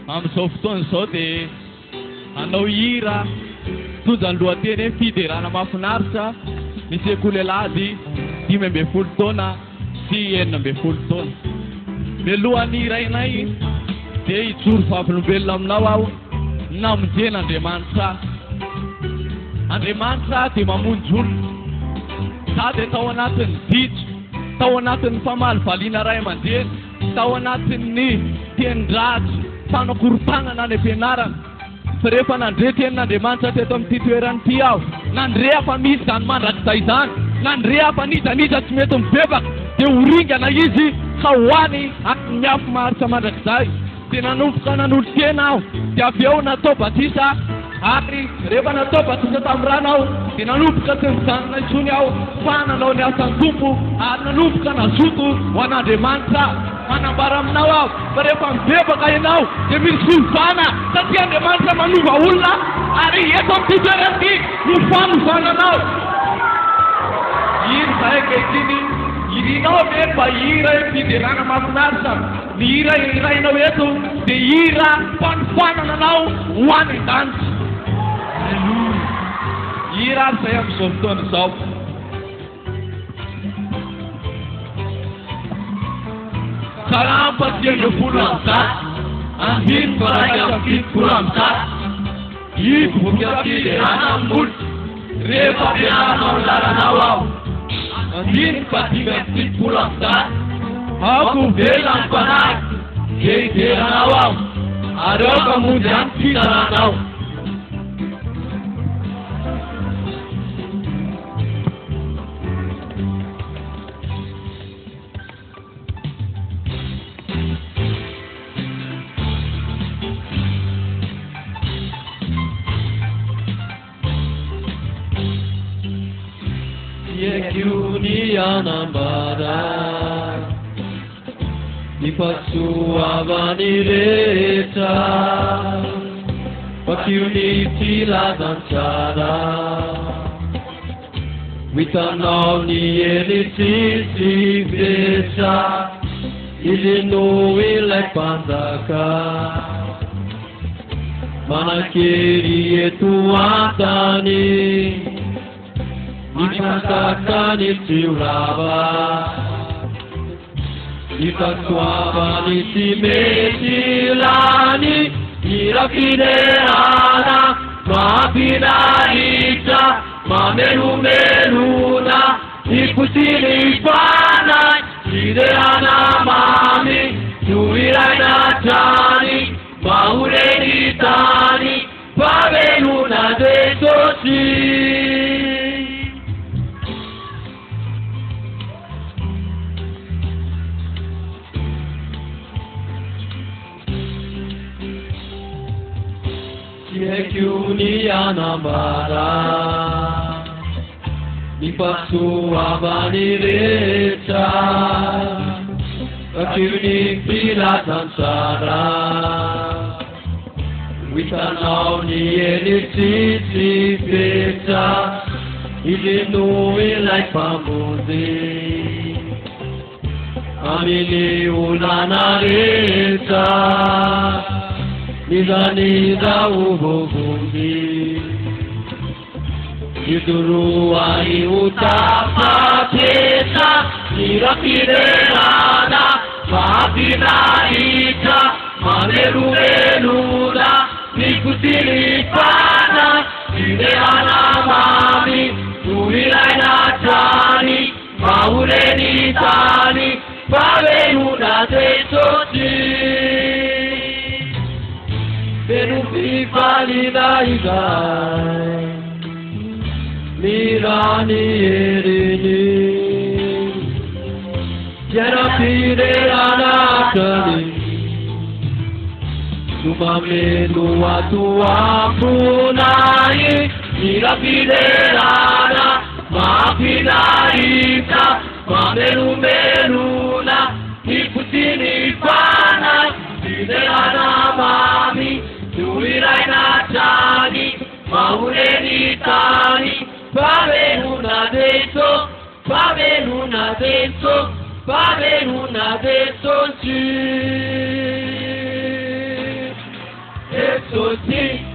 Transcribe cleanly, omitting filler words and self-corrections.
amin'izao fotoana izao dia anao hira tonja ny lohateny hoe fiderana mahafinaritra misy ekolelady 15 taona sy 19 taona. Mialohan'ny hirainay dia hijoro vavolombelona aminao aho namonjen'Andriamanitra. Andriamanitra dia mamonjy olona. Za dia tao anatin'ny ditro, tao anatin'ny famahalivaliana ray aman-dreny, tao anatin'ny tendratry fanakorontanana any am-pianarana. Fa rehefa nandre tenin'Andriamanitra teto amin'ity toerana ity aho, nandre afa misy izany mandrakizay izany, nandre afa nijanitra tsy mety mibebaka, dia horingana izy ka hoany amin'ny afo maharitra mandrakizay. Dia nanomboka nanolo-tena aho, dia avy eo natao batisa, ary rehefa natao batisa tamin'ny rano aho dia nanomboka tsy mijanona intsony aho fa nanao ny asan'ny Tompo, ary nanomboka nazoto ho an'Andriamanitra. Manambara aminao aho fa rehefa mibebaka ianao dia misy fiovana satria Andriamanitra manova olona, ary eto amin'ity toerana ity no fanovana. Iny zahay ankehitriny irinao rehefa hira fiderana mahafinaritra, ny hira irainao eto dia hira fanofanana anao ho any an-danitra. Hira ary izay amin'izao fotoana izao. Sarampa 30 andiny faraka 70 hivoka fiderana amin'olo rehefa ampianarana ny lalanao aho. Andiny fa 70 ako vela ny mpanaky hideranao aho, ary ao ka monjy any fizaranao. Anambara ipasoavany rehetra, pakiony filazantsara, hitanao ny elitsitsy vetra, ilino ilay mpanjaka, manakery eto antany, nipasakany tsiorava, nipasoavany tsy mety lany, irafiderana mampinahitra, mamelomelona, nikosiny fanay, fiderana mamy, noiraina trany, mahoreny tany, favelona Jesosy. Kiuni anambara nipasoavany rehetra, pakiony filazantsara, hitanao ny elitsitsy vetra, ilino ilay mpamonjy, amin'ny olana rehetra, nizaniza uvovungi, nidurua utapatesa, nirafiderana, mapinaita, mamelumeluna, nikusilipana, nideana mami, nuiraina tani, maureni tani, paveluna Jesosy. Benufi valida izai, mirani erini, jera fiderana kali, sumamenu atua punai, mira fiderana, mapinaita, mamenu meluna, nikutini pana, fiderana mami. Nuiraina tani, mahureni tani, paveluna deso, paveluna deso, paveluna deso si. Totsy